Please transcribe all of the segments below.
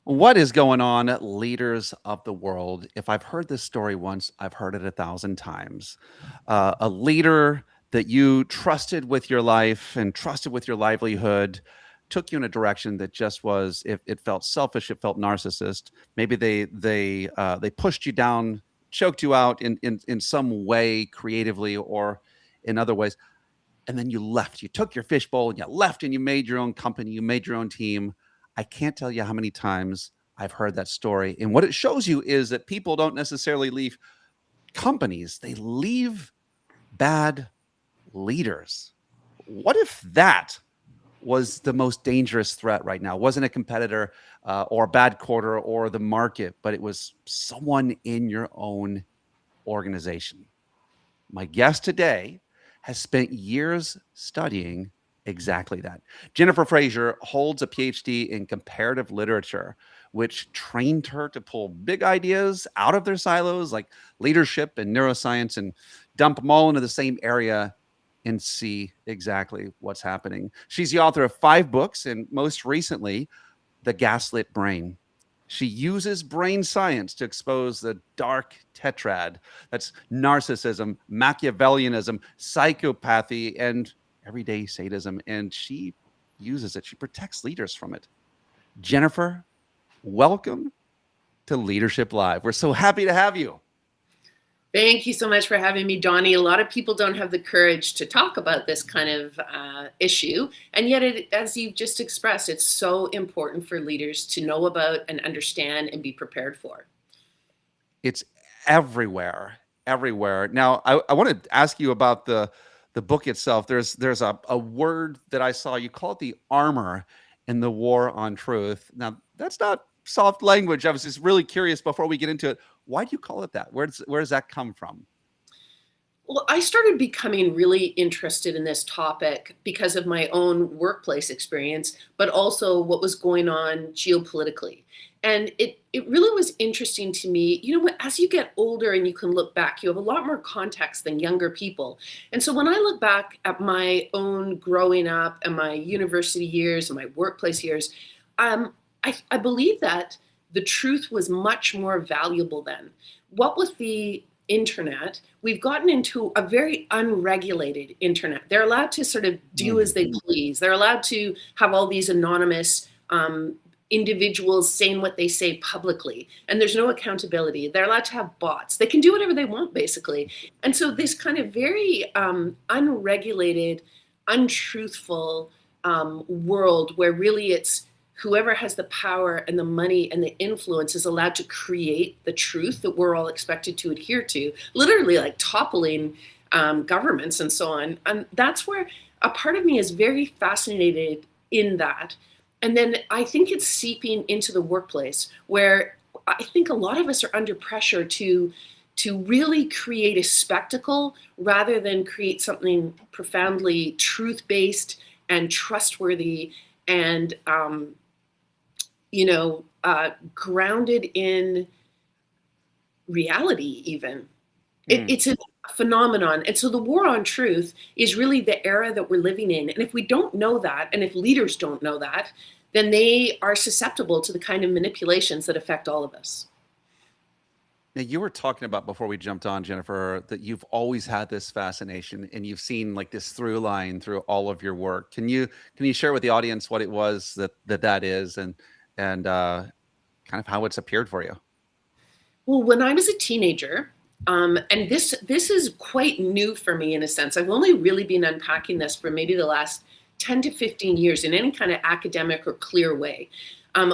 What is going on, leaders of the world? If I've heard this story once, I've heard it 1,000 times. A leader that you trusted with your life and trusted with your livelihood took you in a direction that just was it felt selfish, it felt narcissist. Maybe they pushed you down, choked you out in some way, creatively or in other ways, and then you left. You took your fishbowl and you left, and you made your own company, you made your own team. I can't tell you how many times I've heard that story. And what it shows you is that people don't necessarily leave companies, they leave bad leaders. What if that was the most dangerous threat right now? It wasn't a competitor or a bad quarter or the market, but it was someone in your own organization. My guest today has spent years studying exactly that. Jennifer Fraser holds a PhD in comparative literature, which trained her to pull big ideas out of their silos like leadership and neuroscience and dump them all into the same area and see exactly what's happening. She's the author of 5 books and most recently, The Gaslit Brain. She uses brain science to expose the dark tetrad that's narcissism, Machiavellianism, psychopathy, and everyday sadism. And she uses it, she protects leaders from it. Jennifer, welcome to Leadership Live. We're so happy to have you. Thank you so much for having me, Donnie. A lot of people don't have the courage to talk about this kind of issue. And yet, as you've just expressed, it's so important for leaders to know about and understand and be prepared for. It's everywhere, everywhere. Now, I want to ask you about the book itself. There's a word that I saw. You call it the armor in the war on truth. Now, that's not soft language. I was just really curious before we get into it. Why do you call it that? Where does that come from? Well, I started becoming really interested in this topic because of my own workplace experience, but also what was going on geopolitically. And it really was interesting to me. You know what, as you get older and you can look back, you have a lot more context than younger people. And so when I look back at my own growing up and my university years and my workplace years, I believe that the truth was much more valuable then. What with the internet, we've gotten into a very unregulated internet. They're allowed to sort of do as they please. They're allowed to have all these anonymous individuals saying what they say publicly, and there's no accountability. They're allowed to have bots. They can do whatever they want, basically. And so this kind of very unregulated, untruthful world where really it's whoever has the power and the money and the influence is allowed to create the truth that we're all expected to adhere to, literally like toppling governments and so on. And that's where a part of me is very fascinated in that. And then I think it's seeping into the workplace where I think a lot of us are under pressure to really create a spectacle rather than create something profoundly truth-based and trustworthy and grounded in reality even. It's a phenomenon. And so the war on truth is really the era that we're living in. And if we don't know that, and if leaders don't know that, then they are susceptible to the kind of manipulations that affect all of us. Now, you were talking about before we jumped on, Jennifer, that you've always had this fascination and you've seen like this through line through all of your work. Can you share with the audience what it was that is and kind of how it's appeared for you? Well, when I was a teenager, and this is quite new for me in a sense. I've only really been unpacking this for maybe the last 10 to 15 years in any kind of academic or clear way.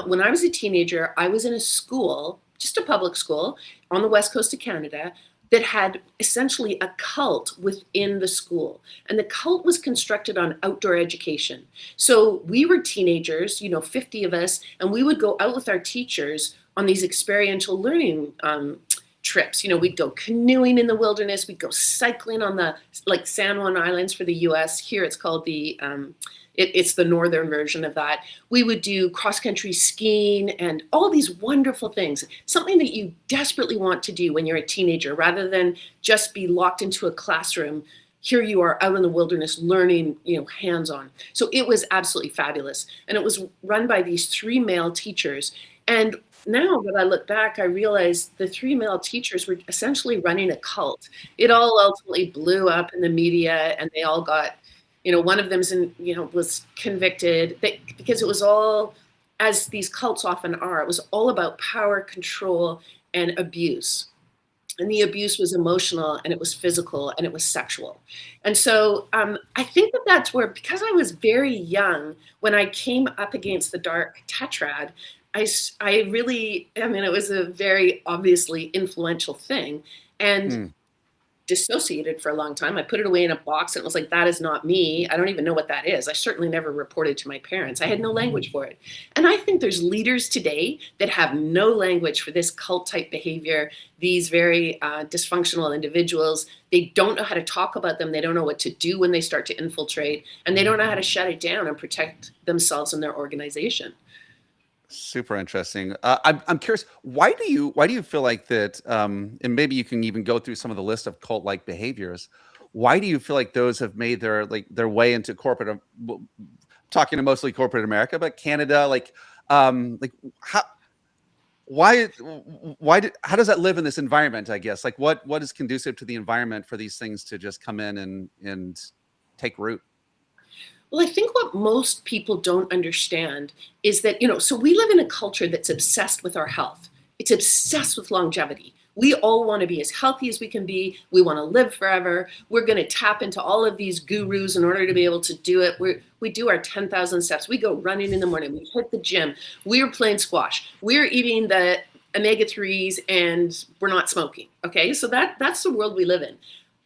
When I was a teenager, I was in a school, just a public school on the west coast of Canada, that had essentially a cult within the school. And the cult was constructed on outdoor education. So we were teenagers, 50 of us, and we would go out with our teachers on these experiential learning trips. We'd go canoeing in the wilderness. We'd go cycling on the San Juan Islands for the US. Here it's called it's the northern version of that. We would do cross-country skiing and all these wonderful things, something that you desperately want to do when you're a teenager, rather than just be locked into a classroom. Here you are out in the wilderness learning, hands-on. So it was absolutely fabulous. And it was run by these 3 male teachers. And now that I look back, I realize the three male teachers were essentially running a cult. It all ultimately blew up in the media, and they all got, one of them's was convicted because it was all, as these cults often are, it was all about power, control, and abuse. And the abuse was emotional, and it was physical, and it was sexual. And so I think that that's where, because I was very young when I came up against the dark tetrad, I really, I mean, it was a very obviously influential thing, and Hmm. dissociated for a long time. I put it away in a box, and it was like, that is not me. I don't even know what that is. I certainly never reported to my parents. I had no language for it. And I think there's leaders today that have no language for this cult type behavior, these very dysfunctional individuals. They don't know how to talk about them. They don't know what to do when they start to infiltrate, and they don't know how to shut it down and protect themselves and their organization. Super interesting. I'm curious. Why do you feel like that? And maybe you can even go through some of the list of cult like behaviors. Why do you feel like those have made their way into corporate? Talking to mostly corporate America, but Canada, like how how does that live in this environment? I guess like what is conducive to the environment for these things to just come in and take root? Well, I think what most people don't understand is that, so we live in a culture that's obsessed with our health. It's obsessed with longevity. We all want to be as healthy as we can be. We want to live forever. We're going to tap into all of these gurus in order to be able to do it. We do our 10,000 steps. We go running in the morning. We hit the gym. We're playing squash. We're eating the omega-3s, and we're not smoking. Okay, so that's the world we live in.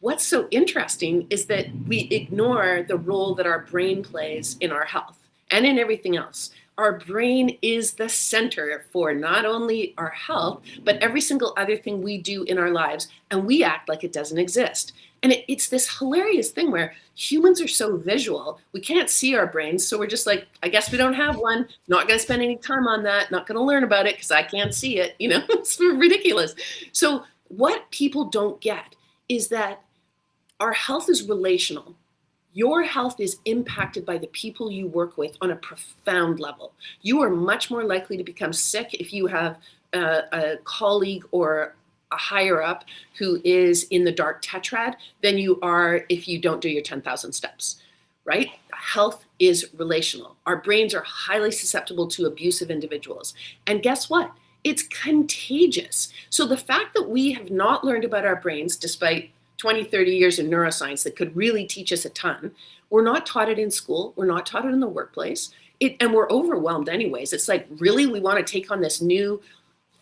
What's so interesting is that we ignore the role that our brain plays in our health and in everything else. Our brain is the center for not only our health, but every single other thing we do in our lives, and we act like it doesn't exist. And it's this hilarious thing where humans are so visual, we can't see our brains, so we're just like, I guess we don't have one, not going to spend any time on that, not going to learn about it because I can't see it. It's ridiculous. So what people don't get is that our health is relational. Your health is impacted by the people you work with on a profound level. You are much more likely to become sick if you have a colleague or a higher up who is in the dark tetrad than you are if you don't do your 10,000 steps, right? Health is relational. Our brains are highly susceptible to abusive individuals. And guess what? It's contagious. So the fact that we have not learned about our brains, despite 20, 30 years in neuroscience that could really teach us a ton. We're not taught it in school. We're not taught it in the workplace. And we're overwhelmed anyways. It's like, really, we want to take on this new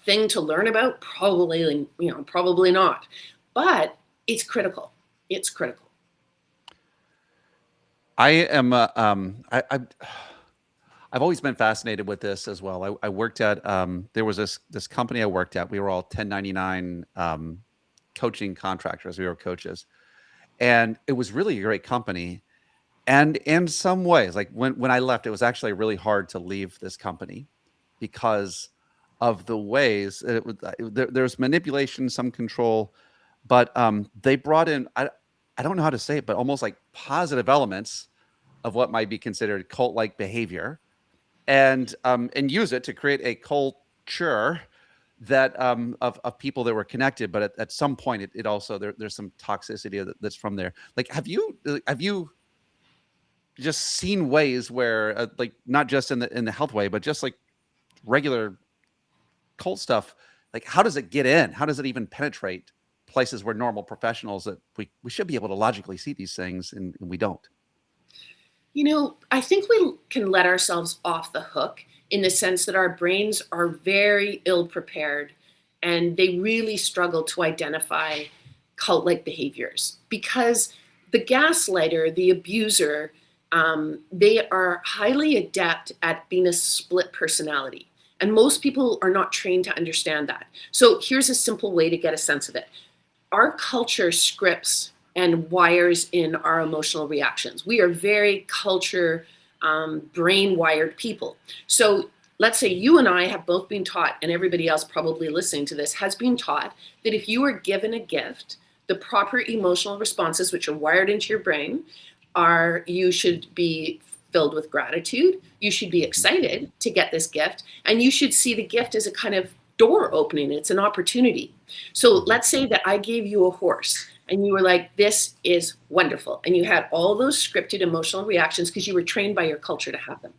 thing to learn about? Probably not. But it's critical. It's critical. I am. I've always been fascinated with this as well. I worked at there was this company I worked at. We were all 1099 coaching contractors. We were coaches, and it was really a great company. And in some ways, like when I left, it was actually really hard to leave this company because of the ways there's manipulation, some control, but they brought in I don't know how to say it, but almost like positive elements of what might be considered cult like behavior, and use it to create a culture that of people that were connected, but at some point it also there's some toxicity that's from there. Like have you just seen ways where like not just in the health way, but just like regular cult stuff, like how does it get in, how does it even penetrate places where normal professionals that we should be able to logically see these things, and we don't. I think we can let ourselves off the hook in the sense that our brains are very ill prepared and they really struggle to identify cult like behaviors because the gaslighter, the abuser, they are highly adept at being a split personality. And most people are not trained to understand that. So here's a simple way to get a sense of it. Our culture scripts and wires in our emotional reactions. We are very culture brain wired people. So let's say you and I have both been taught, and everybody else probably listening to this has been taught, that if you are given a gift, the proper emotional responses, which are wired into your brain, are you should be filled with gratitude. You should be excited to get this gift, and you should see the gift as a kind of door opening. It's an opportunity. So let's say that I gave you a horse and you were like, this is wonderful. And you had all those scripted emotional reactions because you were trained by your culture to have them.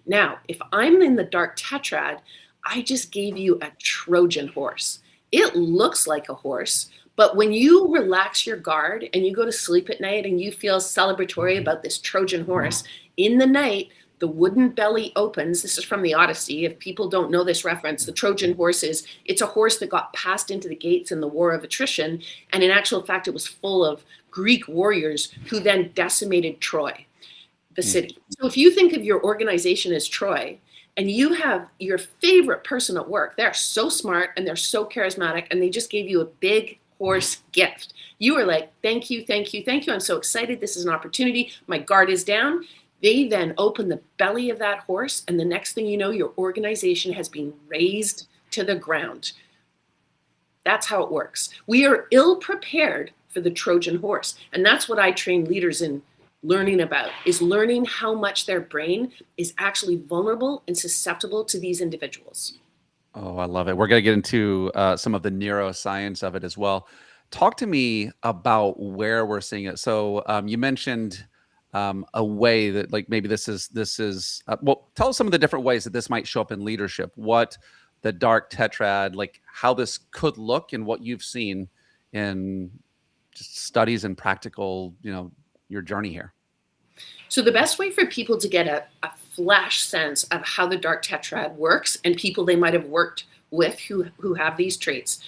Now, if I'm in the dark tetrad, I just gave you a Trojan horse. It looks like a horse, but when you relax your guard and you go to sleep at night and you feel celebratory about this Trojan horse, in the night, the wooden belly opens. This is from the Odyssey. If people don't know this reference, the Trojan horse it's a horse that got passed into the gates in the War of Attrition. And in actual fact, it was full of Greek warriors who then decimated Troy, the city. So if you think of your organization as Troy, and you have your favorite person at work, they're so smart and they're so charismatic, and they just gave you a big horse gift. You are like, thank you, thank you, thank you. I'm so excited. This is an opportunity. My guard is down. They then open the belly of that horse, and the next thing you know, your organization has been raised to the ground. That's how it works. We are ill prepared for the Trojan horse. And that's what I train leaders in learning about, is learning how much their brain is actually vulnerable and susceptible to these individuals. Oh, I love it. We're going to get into some of the neuroscience of it as well. Talk to me about where we're seeing it. So you mentioned a way that, like, maybe this is well, tell us some of the different ways that this might show up in leadership. What the dark tetrad, like how this could look, and what you've seen in just studies and practical, your journey here. So the best way for people to get a flash sense of how the dark tetrad works, and people they might have worked with who have these traits,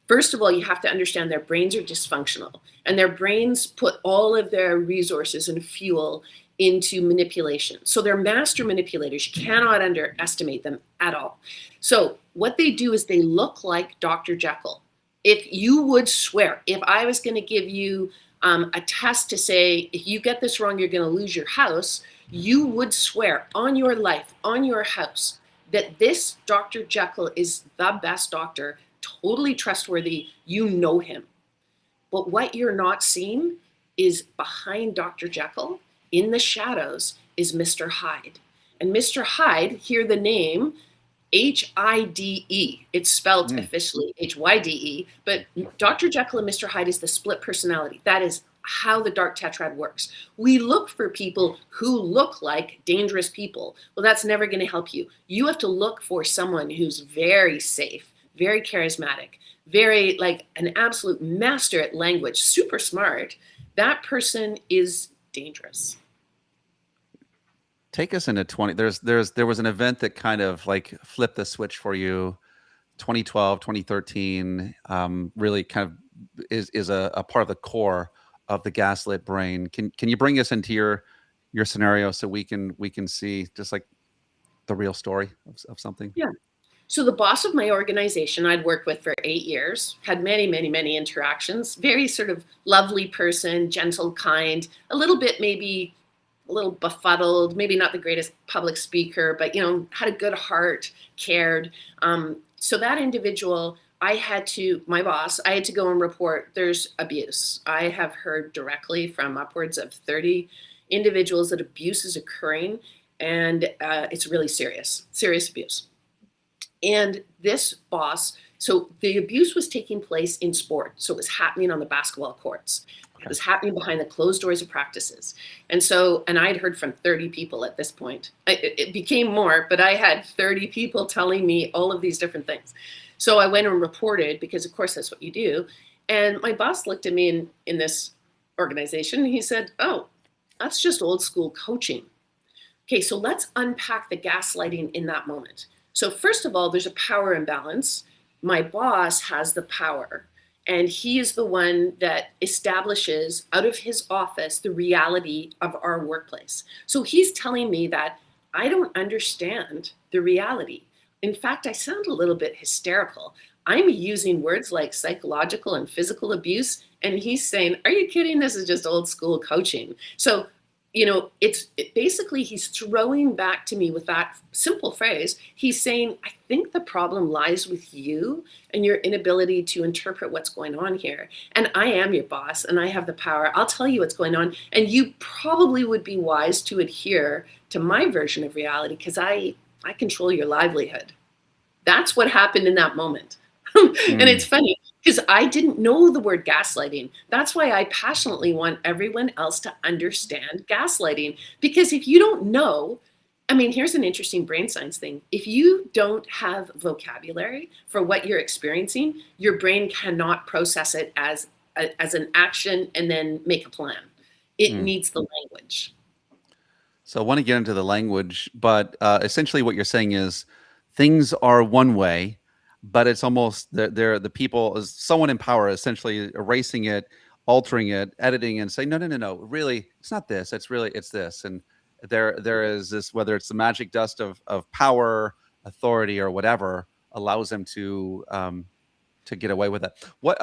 first of all, you have to understand their brains are dysfunctional, and their brains put all of their resources and fuel into manipulation. So they're master manipulators. You cannot underestimate them at all. So what they do is they look like Dr. Jekyll. If you would swear, if I was going to give you a test to say, if you get this wrong, you're going to lose your house, you would swear on your life, on your house, that this Dr. Jekyll is the best doctor, totally trustworthy, you know him. But what you're not seeing is behind Dr. Jekyll, in the shadows, is Mr. Hyde. And Mr. Hyde, hear the name, H-I-D-E. It's spelled officially H-Y-D-E, but Dr. Jekyll and Mr. Hyde is the split personality. That is how the dark tetrad works. We look for people who look like dangerous people. Well, that's never going to help you. You have to look for someone who's very safe, very charismatic, very like an absolute master at language, super smart. That person is dangerous. Take us into 20. There was an event that kind of like flipped the switch for you, 2012, 2013, really kind of is a part of the core of the gaslit brain. Can you bring us into your scenario so we can see just like the real story of something? Yeah. So the boss of my organization I'd worked with for 8 years, had many, many, many interactions, very sort of lovely person, gentle, kind, a little bit maybe a little befuddled, maybe not the greatest public speaker, but had a good heart, cared. So that individual, my boss, I had to go and report there's abuse. I have heard directly from upwards of 30 individuals that abuse is occurring, and it's really serious abuse. And this boss, so the abuse was taking place in sport. So it was happening on the basketball courts. It was happening behind the closed doors of practices. And I'd heard from 30 people at this point. It became more, but I had 30 people telling me all of these different things. So I went and reported, because of course that's what you do. And my boss looked at me in this organization, and he said, oh, that's just old school coaching. Okay, so let's unpack the gaslighting in that moment. So first of all, there's a power imbalance. My boss has the power, and he is the one that establishes out of his office the reality of our workplace. So he's telling me that I don't understand the reality. In fact, I sound a little bit hysterical. I'm using words like psychological and physical abuse, and he's saying, are you kidding? This is just old school coaching. So basically he's throwing back to me with that simple phrase. He's saying, I think the problem lies with you and your inability to interpret what's going on here. And I am your boss and I have the power. I'll tell you what's going on. And you probably would be wise to adhere to my version of reality because I control your livelihood. That's what happened in that moment. And it's Mm, funny because I didn't know the word gaslighting. That's why I passionately want everyone else to understand gaslighting. Because if you don't know, I mean, here's an interesting brain science thing. If you don't have vocabulary for what you're experiencing, your brain cannot process it as an action and then make a plan. It mm. needs the language. So I want to get into the language, but essentially what you're saying is things are one way, but it's almost they're the people is someone in power essentially erasing it, altering it, editing, and saying no, no, no, no. Really, it's not this. It's this. And there is this whether it's the magic dust of power, authority, or whatever allows them to get away with it. What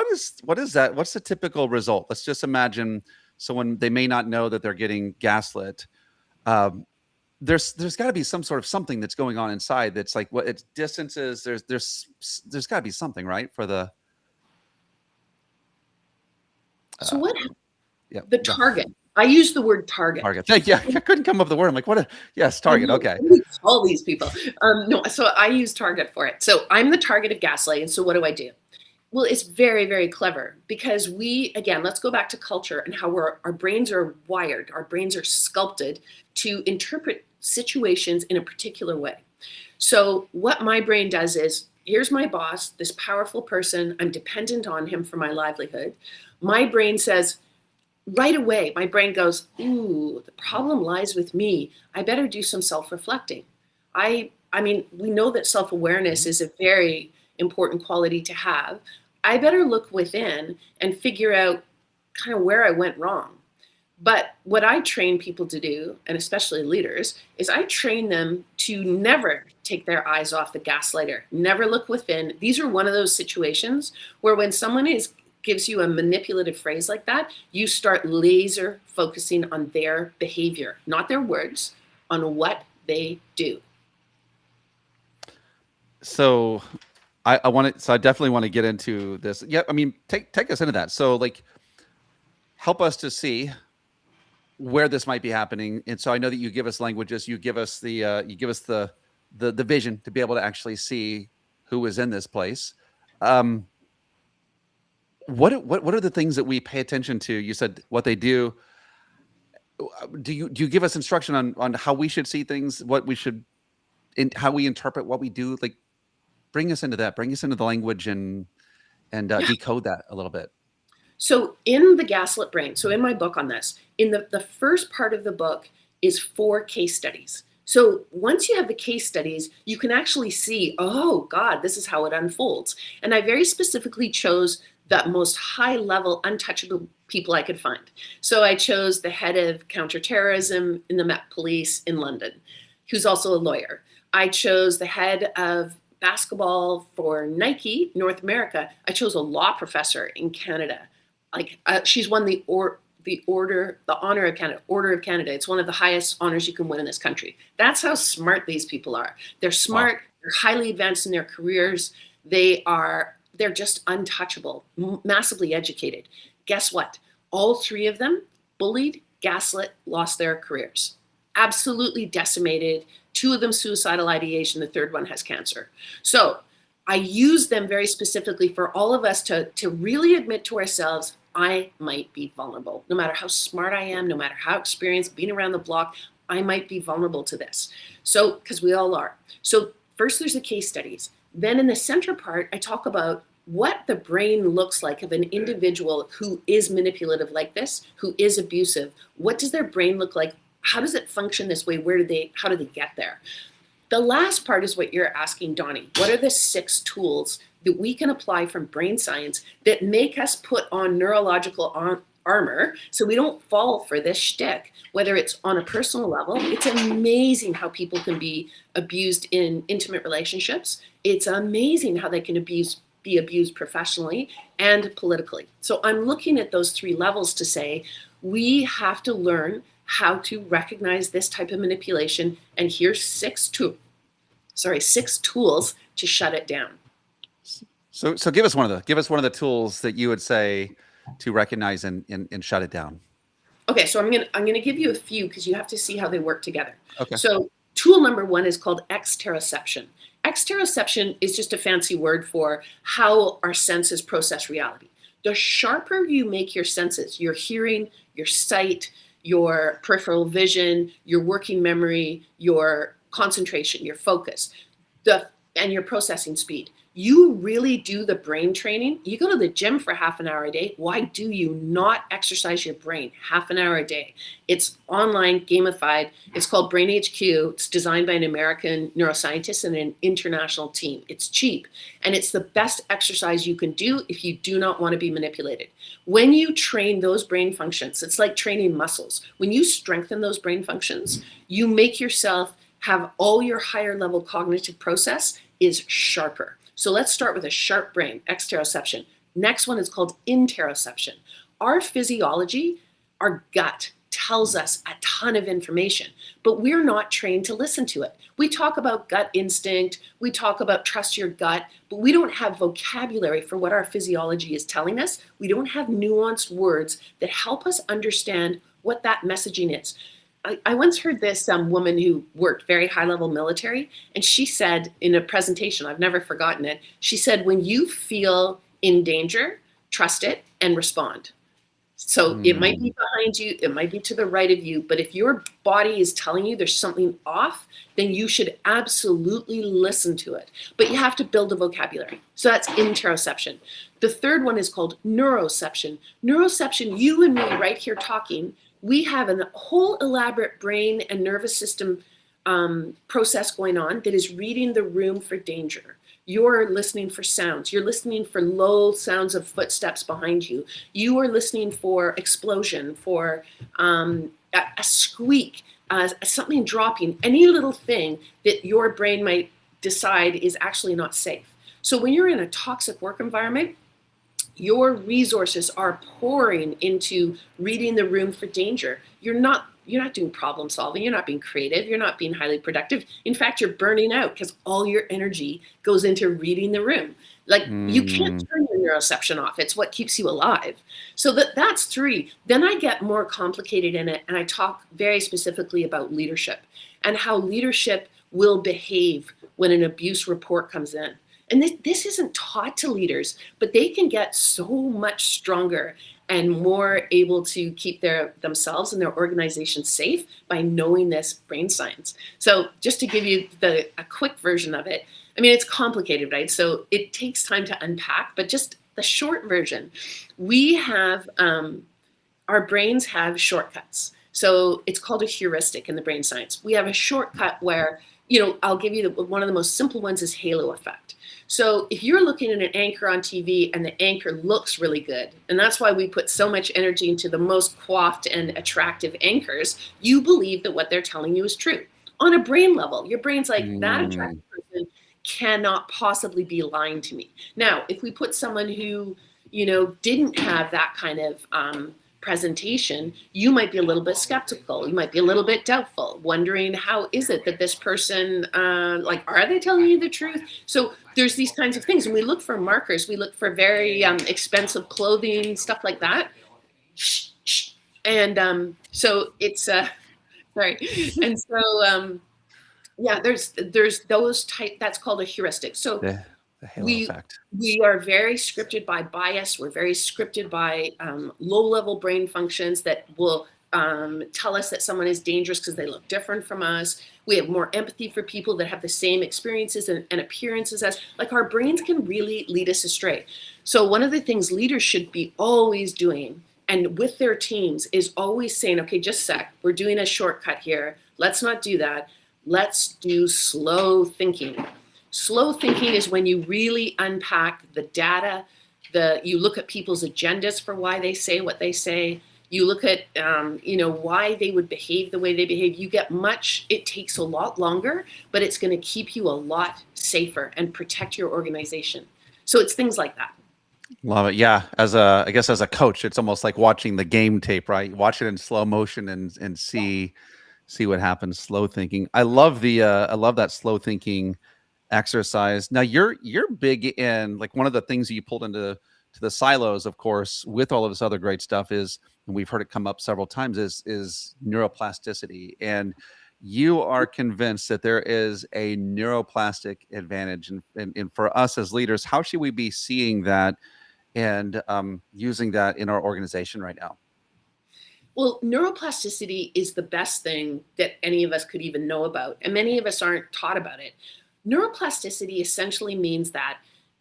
is that? What's the typical result? Let's just imagine someone they may not know that they're getting gaslit. um, there's got to be some sort of something that's going on inside that's like what it's distances. There's got to be something, right? For the So uh, what yeah, the yeah, target? I use the word target. target. Yeah, I couldn't come up with the word. I'm like, what? Yes, I target. know, Okay. what do we call these people? No, so I use target for it. So I'm the target of gaslight. And so what do? Well, it's very, very clever because again, let's go back to culture and how our brains are wired. Our brains are sculpted to interpret situations in a particular way. So what my brain does is, here's my boss, this powerful person. I'm dependent on him for my livelihood. My brain says, right away, my brain goes, ooh, the problem lies with me. I better do some self-reflecting. I mean, we know that self-awareness Mhm. is a very important quality to have. I better look within and figure out kind of where I went wrong. But what I train people to do, and especially leaders, is I train them to never take their eyes off the gaslighter, never look within. These are one of those situations where when someone gives you a manipulative phrase like that, you start laser focusing on their behavior, not their words, on what they do. So I want to. So I definitely want to get into this. Yeah, I mean, take us into that. So like, help us to see where this might be happening. And so I know that you give us languages, you give us the vision to be able to actually see who is in this place. Um, what are the things that we pay attention to? You said what they do. Do you give us instruction on how we should see things, what we should how we interpret what we do? Like bring us into that, bring us into the language and Yeah. decode that a little bit. So in the gaslit brain, so in my book on this, in the first part of the book is 4 case studies. So once you have the case studies, you can actually see, oh God, this is how it unfolds. And I very specifically chose the most high level, untouchable people I could find. So I chose the head of counterterrorism in the Met Police in London, who's also a lawyer. I chose the head of basketball for Nike North America. I chose a law professor in Canada. Like she's won the honor of Canada, Order of Canada. It's one of the highest honors you can win in this country. That's how smart these people are. They're Wow. smart. They're highly advanced in their careers. They're just untouchable, massively educated. Guess what? All 3 of them bullied, gaslit, lost their careers. Absolutely decimated. 2 of them suicidal ideation. The 3rd one has cancer. So I use them very specifically for all of us to really admit to ourselves, I might be vulnerable. No matter how smart I am, no matter how experienced, being around the block, I might be vulnerable to this. So, because we all are. So first there's the case studies. Then in the center part, I talk about what the brain looks like of an individual who is manipulative like this, who is abusive. What does their brain look like? How does it function this way? How do they get there? The last part is what you're asking, Donnie. What are the 6 tools that we can apply from brain science that make us put on neurological armor so we don't fall for this shtick, whether it's on a personal level? It's amazing how people can be abused in intimate relationships. It's amazing how they can be abused professionally and politically. So I'm looking at those 3 levels to say we have to learn how to recognize this type of manipulation. And here's six tools to shut it down. So give us one of the tools that you would say to recognize and shut it down. Okay, so I'm gonna give you a few because you have to see how they work together. Okay. So tool number one is called exteroception. Exteroception is just a fancy word for how our senses process reality. The sharper you make your senses, your hearing, your sight, your peripheral vision, your working memory, your concentration, your focus, and your processing speed. You really do the brain training. You go to the gym for half an hour a day. Why do you not exercise your brain half an hour a day? It's online, gamified. It's called Brain HQ. It's designed by an American neuroscientist and an international team. It's cheap, and it's the best exercise you can do if you do not want to be manipulated. When you train those brain functions, it's like training muscles. When you strengthen those brain functions, you make yourself have all your higher level cognitive process is sharper. So let's start with a sharp brain, exteroception. Next one is called interoception. Our physiology, our gut tells us a ton of information, but we're not trained to listen to it. We talk about gut instinct, we talk about trust your gut, but we don't have vocabulary for what our physiology is telling us. We don't have nuanced words that help us understand what that messaging is. I once heard this woman who worked very high level military, and she said in a presentation, I've never forgotten it, she said, when you feel in danger, trust it and respond. So it might be behind you, it might be to the right of you, but if your body is telling you there's something off, then you should absolutely listen to it. But you have to build a vocabulary. So that's interoception. The third one is called neuroception. Neuroception, you and me right here talking, we have a whole elaborate brain and nervous system process going on that is reading the room for danger. You're listening for sounds. You're listening for low sounds of footsteps behind you. You are listening for explosion, for a squeak, something dropping, any little thing that your brain might decide is actually not safe. So when you're in a toxic work environment, your resources are pouring into reading the room for danger. You're not doing problem solving. You're not being creative. You're not being highly productive. In fact, you're burning out because all your energy goes into reading the room. Like you can't turn your neuroception off. It's what keeps you alive. So that's three. Then I get more complicated in it, and I talk very specifically about leadership and how leadership will behave when an abuse report comes in. And this isn't taught to leaders, but they can get so much stronger and more able to keep themselves and their organization safe by knowing this brain science. So just to give you a quick version of it, I mean, it's complicated, right? So it takes time to unpack, but just the short version, we have, our brains have shortcuts. So it's called a heuristic in the brain science. We have a shortcut where, I'll give you one of the most simple ones is halo effect. So if you're looking at an anchor on TV and the anchor looks really good, and that's why we put so much energy into the most coiffed and attractive anchors, you believe that what they're telling you is true. On a brain level, your brain's like, that attractive person cannot possibly be lying to me. Now, if we put someone who, didn't have that kind of presentation, you might be a little bit skeptical. You might be a little bit doubtful, wondering how is it that this person, are they telling you the truth? So there's these kinds of things. And we look for markers. We look for very expensive clothing, stuff like that. And so it's, sorry. And so, there's those type, that's called a heuristic. So the halo effect. We are very scripted by bias. We're very scripted by low-level brain functions that will tell us that someone is dangerous because they look different from us. We have more empathy for people that have the same experiences and appearances as, like, our brains can really lead us astray. So one of the things leaders should be always doing, and with their teams, is always saying, okay, just a sec, we're doing a shortcut here. Let's not do that. Let's do slow thinking. Slow thinking is when you really unpack the data, you look at people's agendas for why they say what they say. You look at, why they would behave the way they behave. It takes a lot longer, but it's going to keep you a lot safer and protect your organization. So it's things like that. Love it. Yeah, I guess as a coach, it's almost like watching the game tape, right? Watch it in slow motion and see what happens. Slow thinking. I love that slow thinking exercise. Now you're big in, like, one of the things that you pulled into to the silos, of course, with all of this other great stuff is, and we've heard it come up several times, is neuroplasticity. And you are convinced that there is a neuroplastic advantage. And for us as leaders, how should we be seeing that and using that in our organization right now? Well, neuroplasticity is the best thing that any of us could even know about, and many of us aren't taught about it. Neuroplasticity essentially means that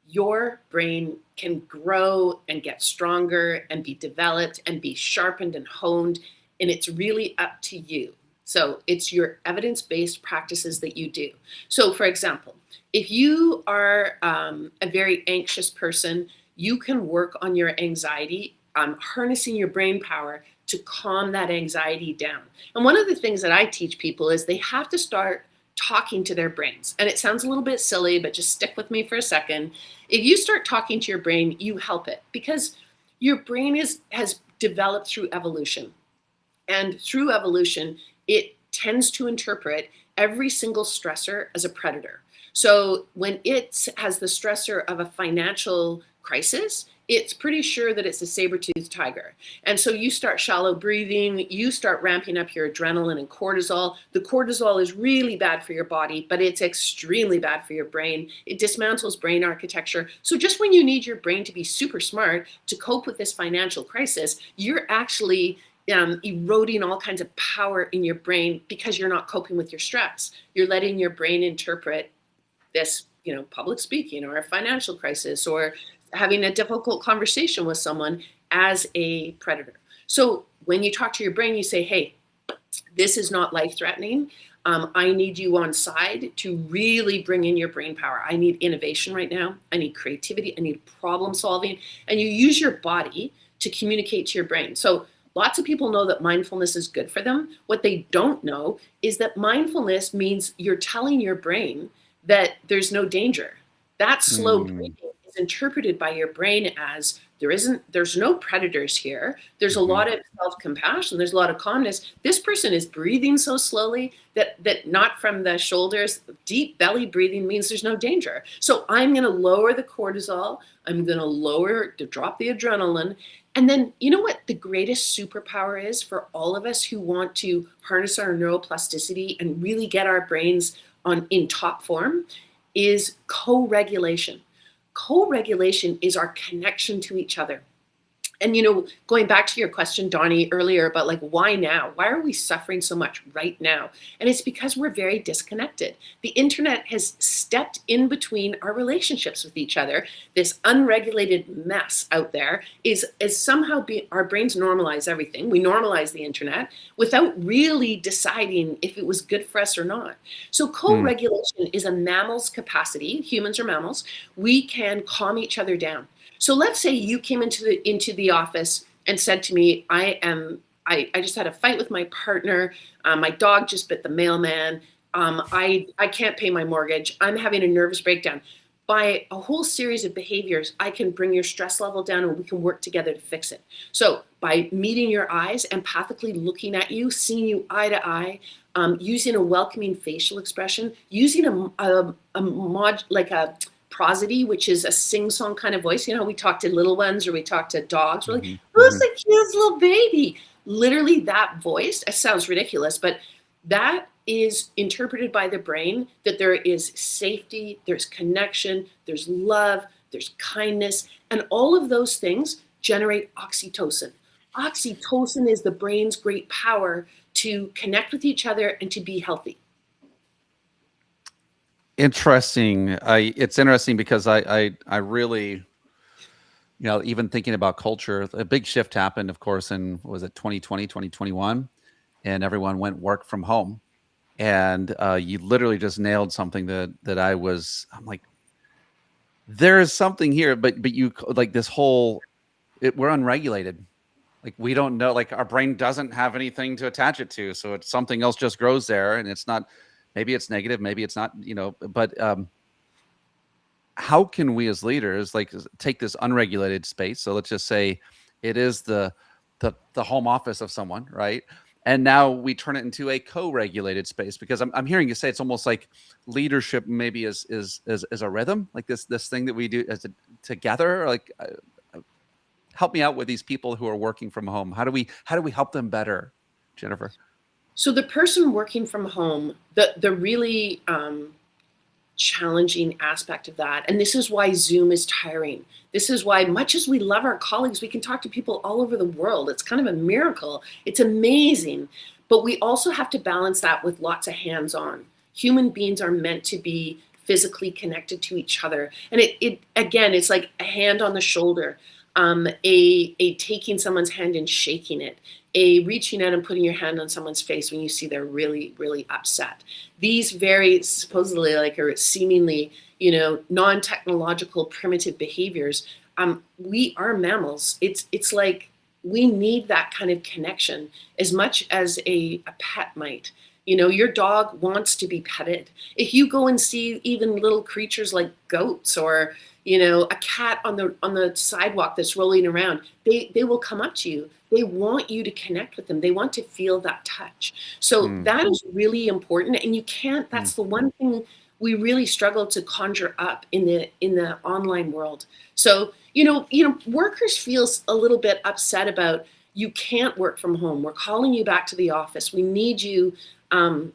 your brain can grow and get stronger and be developed and be sharpened and honed, and it's really up to you. So it's your evidence based practices that you do. So, for example, if you are a very anxious person, you can work on your anxiety, harnessing your brain power to calm that anxiety down. And one of the things that I teach people is they have to start talking to their brains. And it sounds a little bit silly, but just stick with me for a second. If you start talking to your brain, you help it because your brain has developed through evolution. And through evolution, it tends to interpret every single stressor as a predator. So when it has the stressor of a financial crisis, it's pretty sure that it's a saber-toothed tiger. And so you start shallow breathing, you start ramping up your adrenaline and cortisol. The cortisol is really bad for your body, but it's extremely bad for your brain. It dismantles brain architecture. So just when you need your brain to be super smart to cope with this financial crisis, you're actually eroding all kinds of power in your brain because you're not coping with your stress. You're letting your brain interpret this, public speaking or a financial crisis or having a difficult conversation with someone as a predator. So when you talk to your brain, you say, hey, this is not life threatening. I need you on side to really bring in your brain power. I need innovation right now. I need creativity. I need problem solving. And you use your body to communicate to your brain. So lots of people know that mindfulness is good for them. What they don't know is that mindfulness means you're telling your brain that there's no danger. That slow Mm, breathing is interpreted by your brain as there's no predators here. There's a mhm. lot of self-compassion. There's a lot of calmness. This person is breathing so slowly that not from the shoulders. Deep belly breathing means there's no danger. So I'm going to lower the cortisol. I'm going to drop the adrenaline. And then, you know what the greatest superpower is for all of us who want to harness our neuroplasticity and really get our brains on in top form is co-regulation. Co-regulation is our connection to each other. And going back to your question, Donnie, earlier about like why now? Why are we suffering so much right now? And it's because we're very disconnected. The internet has stepped in between our relationships with each other. This unregulated mess out there is somehow our brains normalize everything. We normalize the internet without really deciding if it was good for us or not. So Mm. co-regulation is a mammal's capacity. Humans are mammals. We can calm each other down. So let's say you came into the office and said to me, I just had a fight with my partner. My dog just bit the mailman. I can't pay my mortgage. I'm having a nervous breakdown. By a whole series of behaviors, I can bring your stress level down and we can work together to fix it. So by meeting your eyes, empathically looking at you, seeing you eye to eye, using a welcoming facial expression, using like a prosody, which is a sing-song kind of voice. We talk to little ones or we talk to dogs. We're like, Mhm, who's mhm. the cutest little baby? Literally that voice, it sounds ridiculous, but that is interpreted by the brain that there is safety, there's connection, there's love, there's kindness, and all of those things generate oxytocin. Oxytocin is the brain's great power to connect with each other and to be healthy. Interesting. It's interesting because I really, even thinking about culture, a big shift happened, of course, in, what was it, 2020, 2021, and everyone went work from home. And you literally just nailed something I'm like, there is something here, but like this whole, we're unregulated. Like, we don't know, like, our brain doesn't have anything to attach it to, so it's something else just grows there, and it's not, maybe it's negative, maybe it's not, but how can we as leaders like take this unregulated space? So let's just say it is the home office of someone, right? And now we turn it into a co-regulated space, because I'm hearing you say it's almost like leadership maybe is a rhythm, like this thing that we do as a together. Like, help me out with these people who are working from home. How do we help them better, Jennifer? So the person working from home, the really challenging aspect of that, and this is why Zoom is tiring. This is why, much as we love our colleagues, we can talk to people all over the world. It's kind of a miracle. It's amazing. But we also have to balance that with lots of hands-on. Human beings are meant to be physically connected to each other. And it again, it's like a hand on the shoulder, a taking someone's hand and shaking it, a reaching out and putting your hand on someone's face when you see they're really, really upset. These very supposedly like or seemingly, non-technological primitive behaviors. We are mammals. It's like we need that kind of connection as much as a pet might. Your dog wants to be petted. If you go and see even little creatures like goats or a cat on the sidewalk that's rolling around, they will come up to you. They want you to connect with them. They want to feel that touch. So Mm, that is really important. And you can't, mm, that's the one thing we really struggle to conjure up in the online world. So, workers feel a little bit upset about you can't work from home. We're calling you back to the office. Um,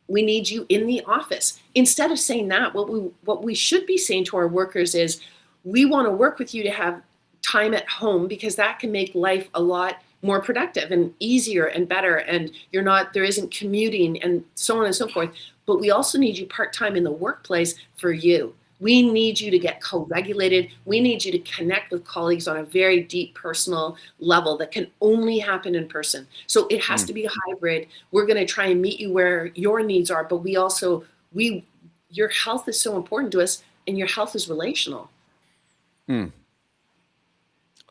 we need you in the office. Instead of saying that, what we should be saying to our workers is, we want to work with you to have time at home, because that can make life a lot more productive and easier and better, and there isn't commuting and so on and so forth. But we also need you part-time in the workplace for you. We need you to get co-regulated. We need you to connect with colleagues on a very deep personal level that can only happen in person. So it has mm, to be a hybrid. We're going to try and meet you where your needs are, but your health is so important to us, and your health is relational. mm.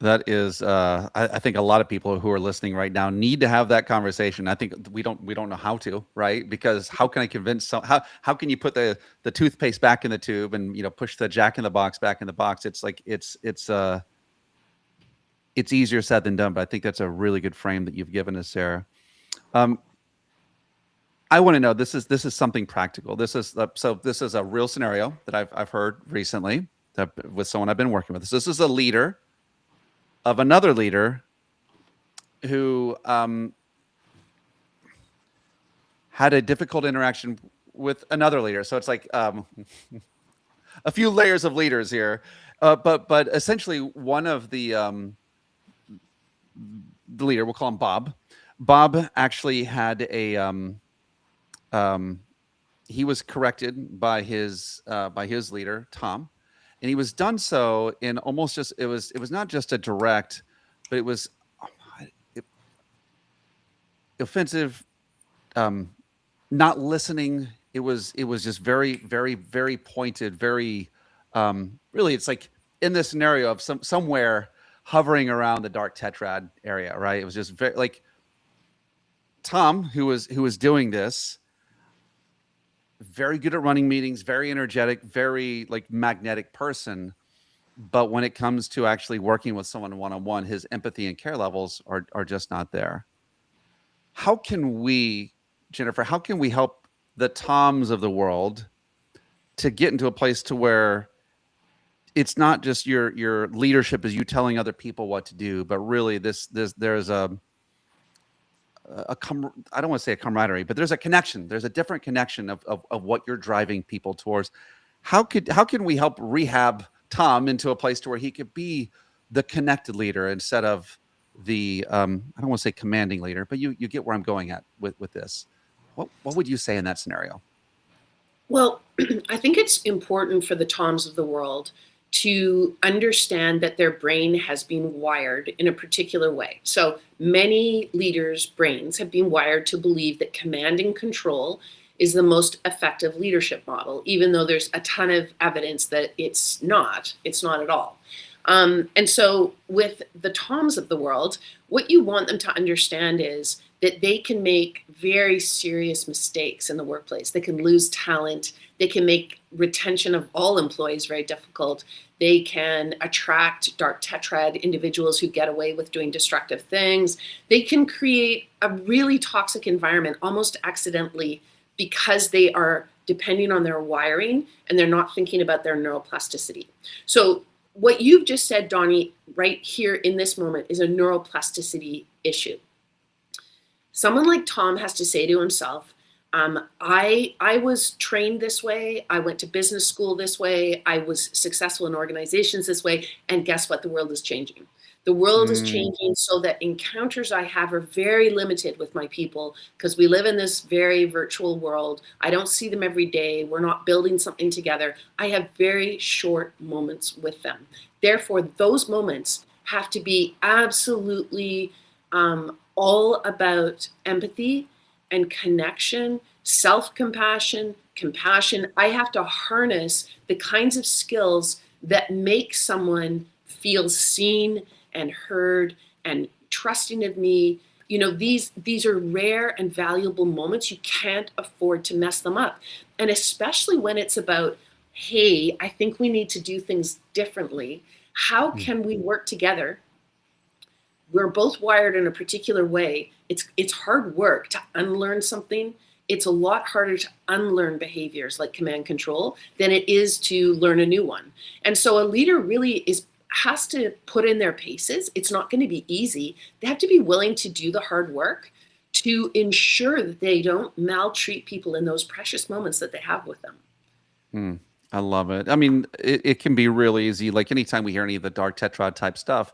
That is, I think a lot of people who are listening right now need to have that conversation. I think we don't know how to, right? Because how can I convince how can you put the toothpaste back in the tube and push the jack in the box back in the box? It's like it's easier said than done, but I think that's a really good frame that you've given us, Sarah. Um, I want to know, this is something practical. This is a real scenario that I've heard recently with someone I've been working with. This is a leader of another leader who had a difficult interaction with another leader. So it's like a few layers of leaders here, but essentially one of the leader, we'll call him Bob. Bob actually had um, he was corrected by his leader Tom, and he was done so in almost just it was not just a direct, but it was it, offensive, um, not listening. It was just very, very, very pointed, very really it's like in this scenario of somewhere hovering around the dark tetrad area, right? It was just very like Tom, who was doing this, very good at running meetings, very energetic, very like magnetic person. But when it comes to actually working with someone one on one, his empathy and care levels are just not there. How can we, Jennifer, how can we help the Toms of the world to get into a place to where it's not just your leadership is you telling other people what to do, but really there's I don't want to say a camaraderie, but there's a connection. There's a different connection of what you're driving people towards. How can we help rehab Tom into a place to where he could be the connected leader instead of the I don't want to say commanding leader, but you get where I'm going at with this. What would you say in that scenario? Well, I think it's important for the Toms of the world to understand that their brain has been wired in a particular way. So many leaders' brains have been wired to believe that command and control is the most effective leadership model, even though there's a ton of evidence that it's not. It's not at all. And so, with the Toms of the world, what you want them to understand is that they can make very serious mistakes in the workplace. They can lose talent. They can make retention of all employees very difficult. They can attract dark tetrad individuals who get away with doing destructive things. They can create a really toxic environment almost accidentally because they are depending on their wiring and they're not thinking about their neuroplasticity. So what you've just said, Donnie, right here in this moment is a neuroplasticity issue. Someone like Tom has to say to himself, I was trained this way. I went to business school this way. I was successful in organizations this way. And guess what? The world is changing. The world is Mm, changing so that encounters I have are very limited with my people because we live in this very virtual world. I don't see them every day. We're not building something together. I have very short moments with them. Therefore, those moments have to be absolutely all about empathy and connection, self-compassion, compassion. I have to harness the kinds of skills that make someone feel seen and heard and trusting of me. You know, these are rare and valuable moments. You can't afford to mess them up. And especially when it's about, hey, I think we need to do things differently. How mm, can we work together? We're both wired in a particular way. It's hard work to unlearn something. It's a lot harder to unlearn behaviors like command control than it is to learn a new one. And so a leader really has to put in their paces. It's not going to be easy. They have to be willing to do the hard work to ensure that they don't maltreat people in those precious moments that they have with them. mm. I love it. I mean, it can be really easy. Like anytime we hear any of the dark tetrad type stuff,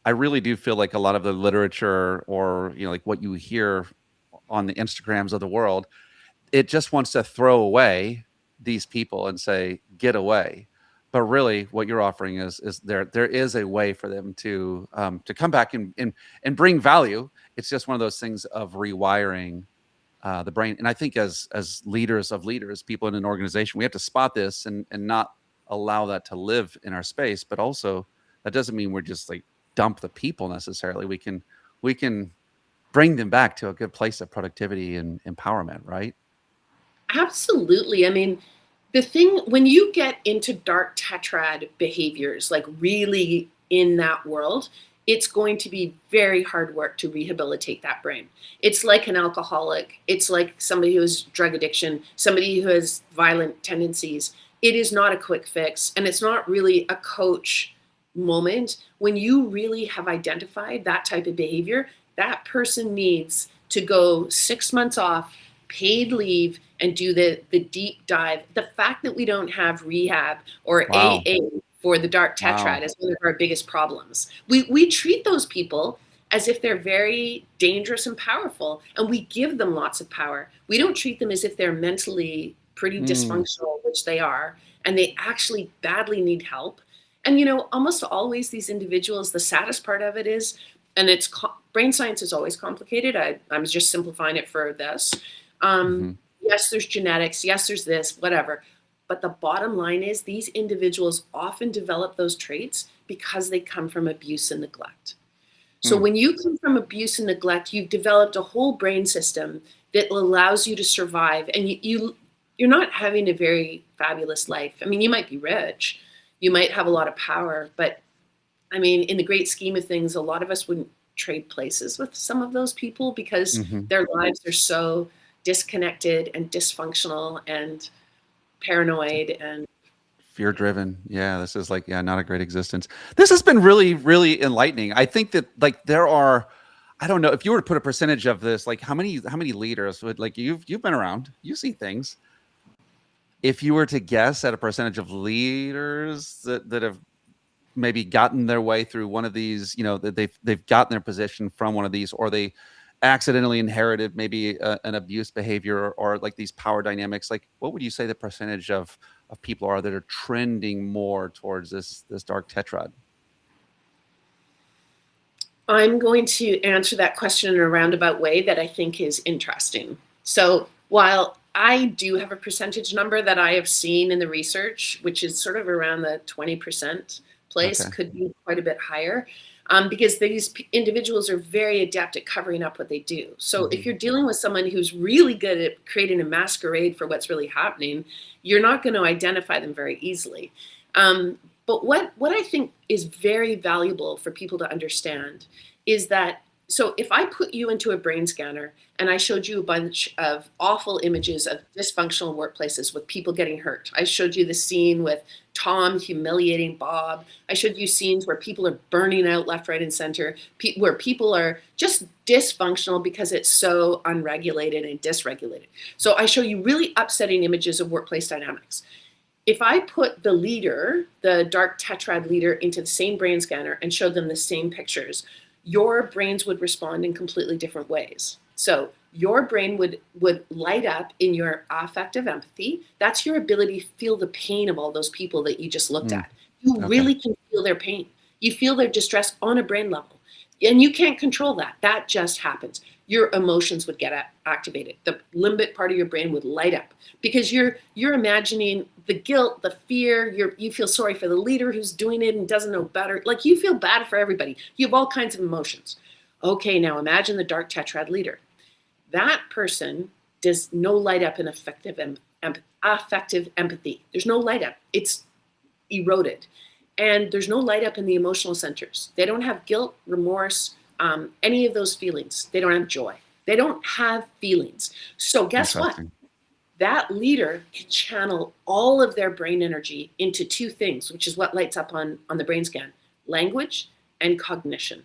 I really do feel like a lot of the literature or, like what you hear on the Instagrams of the world, it just wants to throw away these people and say, "Get away." But really, what you're offering is there is a way for them to come back and bring value. It's just one of those things of rewiring the brain. And I think as leaders of leaders, people in an organization, we have to spot this and not allow that to live in our space. But also, that doesn't mean we're just like dump the people necessarily. We can bring them back to a good place of productivity and empowerment, right? Absolutely. I mean, the thing when you get into dark tetrad behaviors, like really in that world, it's going to be very hard work to rehabilitate that brain. It's like an alcoholic, it's like somebody who has drug addiction, somebody who has violent tendencies. It is not a quick fix, and it's not really a coach moment. When you really have identified that type of behavior, that person needs to go 6 months off, paid leave, and do the deep dive. The fact that we don't have rehab or Wow. AA for the dark tetrad Wow. is one of our biggest problems. We treat those people as if they're very dangerous and powerful, and we give them lots of power. We don't treat them as if they're mentally pretty Mm, dysfunctional, which they are, and they actually badly need help. And almost always these individuals, the saddest part of it is, and brain science is always complicated. I'm just simplifying it for this. mhm, Yes, there's genetics. Yes, there's this, whatever. But the bottom line is these individuals often develop those traits because they come from abuse and neglect. So mm, when you come from abuse and neglect, you've developed a whole brain system that allows you to survive, and you're not having a very fabulous life. I mean, you might be rich, you might have a lot of power, but I mean, in the great scheme of things, a lot of us wouldn't trade places with some of those people because mhm. their lives are so disconnected and dysfunctional and paranoid and Fear driven. Yeah, this is like, yeah, not a great existence. This has been really, really enlightening. I think that like there are, I don't know if you were to put a percentage of this, like how many leaders would like you've been around, you've seen things. If you were to guess at a percentage of leaders that have maybe gotten their way through one of these, that they've gotten their position from one of these, or they accidentally inherited maybe an abuse behavior or like these power dynamics, like what would you say the percentage of people are that are trending more towards this dark tetrad? I'm going to answer that question in a roundabout way that I think is interesting. So while I do have a percentage number that I have seen in the research, which is sort of around the 20%, workplace Okay. could be quite a bit higher, because these individuals are very adept at covering up what they do. So if Mhm. you're dealing with someone who's really good at creating a masquerade for what's really happening, you're not going to identify them very easily. But what I think is very valuable for people to understand is that, so if I put you into a brain scanner and I showed you a bunch of awful images of dysfunctional workplaces with people getting hurt. I showed you the scene with Tom humiliating Bob. I showed you scenes where people are burning out left, right, and center, where people are just dysfunctional because it's so unregulated and dysregulated. So I show you really upsetting images of workplace dynamics. If I put the leader, the dark tetrad leader, into the same brain scanner and showed them the same pictures, your brains would respond in completely different ways. So your brain would light up in your affective empathy. That's your ability to feel the pain of all those people that you just looked Mm. at. You Okay. really can feel their pain. You feel their distress on a brain level. And you can't control that. That just happens. Your emotions would get activated. The limbic part of your brain would light up because you're imagining the guilt, the fear. You feel sorry for the leader who's doing it and doesn't know better. Like, you feel bad for everybody. You have all kinds of emotions. Okay, now imagine the dark tetrad leader. That person does no light up in affective empathy. There's no light up. It's eroded. And there's no light up in the emotional centers. They don't have guilt, remorse, any of those feelings. They don't have joy. They don't have feelings. So guess what? Interesting. That leader can channel all of their brain energy into two things, which is what lights up on the brain scan: language and cognition.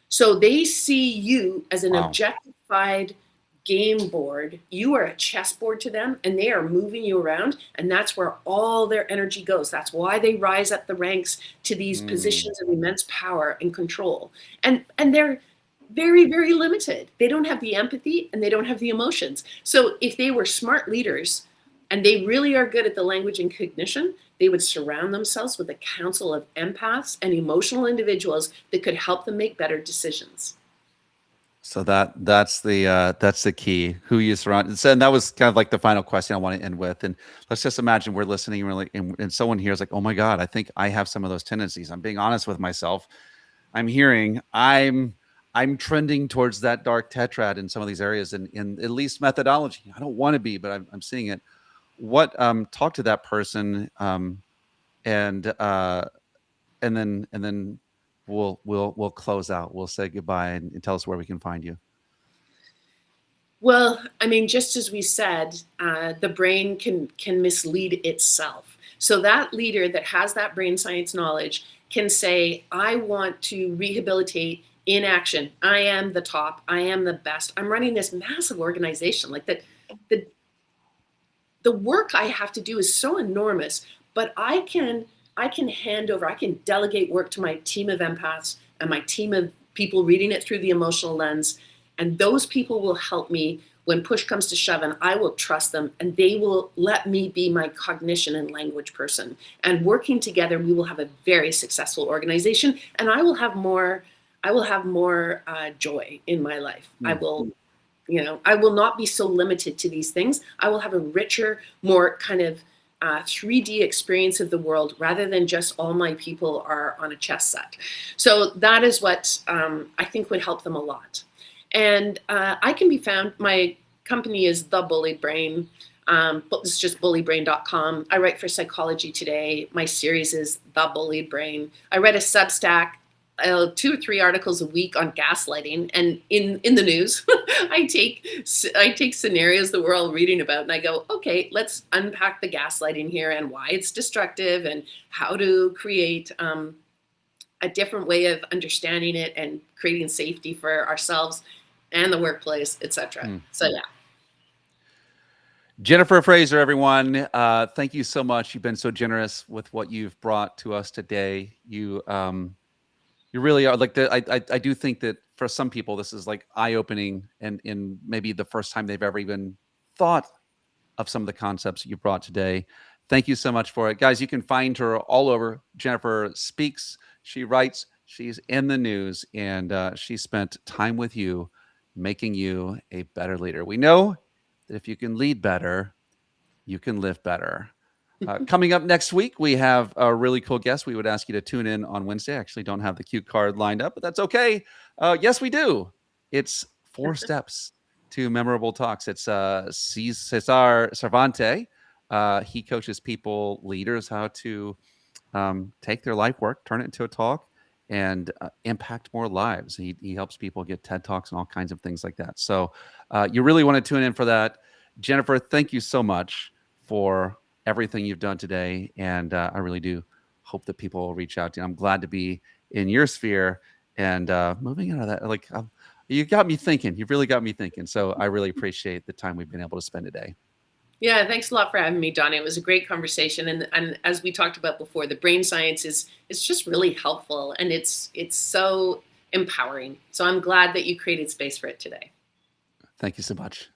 So they see you as an Wow. objectified game board. You are a chessboard to them, and they are moving you around, and that's where all their energy goes. That's why they rise up the ranks to these Mm. positions of immense power and control. And they're very, very limited. They don't have the empathy and they don't have the emotions. So if they were smart leaders and they really are good at the language and cognition, they would surround themselves with a council of empaths and emotional individuals that could help them make better decisions. So that's the key. Who you surround. And that was kind of like the final question I want to end with. And let's just imagine we're listening really, and someone here is like, "Oh my God, I think I have some of those tendencies." I'm being honest with myself. I'm hearing I'm trending towards that dark tetrad in some of these areas, in at least methodology. I don't want to be, but I'm seeing it. What talk to that person, and and then we'll close out. We'll say goodbye and tell us where we can find you. Well, I mean, just as we said, the brain can mislead itself. So that leader that has that brain science knowledge can say, "I want to rehabilitate in action. I am the top. I am the best. I'm running this massive organization. Like that, the the work I have to do is so enormous, but I can hand over, I can delegate work to my team of empaths and my team of people reading it through the emotional lens. And those people will help me when push comes to shove, and I will trust them, and they will let me be my cognition and language person. And working together, we will have a very successful organization, and I will have more joy in my life. I Hmm. will I will not be so limited to these things. I will have a richer, more kind of 3D experience of the world rather than just all my people are on a chess set. So that is what I think would help them a lot. And I can be found, my company is The Bullied Brain. But it's just bullybrain.com. I write for Psychology Today. My series is The Bullied Brain. I read a Substack, 2 or 3 articles a week on gaslighting, and in the news I take scenarios that we're all reading about, and I go, okay, let's unpack the gaslighting here and why it's destructive and how to create a different way of understanding it and creating safety for ourselves and the workplace, etc. Hmm. So yeah. Jennifer Fraser, everyone, thank you so much. You've been so generous with what you've brought to us today. You really are like I do think that for some people this is like eye opening, and in maybe the first time they've ever even thought of some of the concepts you brought today. Thank you so much for it, guys. You can find her all over. Jennifer speaks, she writes, she's in the news, and she spent time with you, making you a better leader. We know that if you can lead better, you can live better. Coming up next week, we have a really cool guest. We would ask you to tune in on Wednesday. I actually don't have the cue card lined up, but that's okay. Yes, we do. It's 4 steps to memorable talks. It's Cesar Cervante. He coaches people, leaders, how to take their life work, turn it into a talk, and impact more lives. He helps people get TED Talks and all kinds of things like that. So you really want to tune in for that. Jennifer, thank you so much for everything you've done today. And I really do hope that people will reach out to you. I'm glad to be in your sphere and moving out of that. Like, you got me thinking. You've really got me thinking. So I really appreciate the time we've been able to spend today. Yeah, thanks a lot for having me, Don. It was a great conversation, and as we talked about before, the brain science is it's just really helpful, and it's so empowering. So I'm glad that you created space for it today. Thank you so much.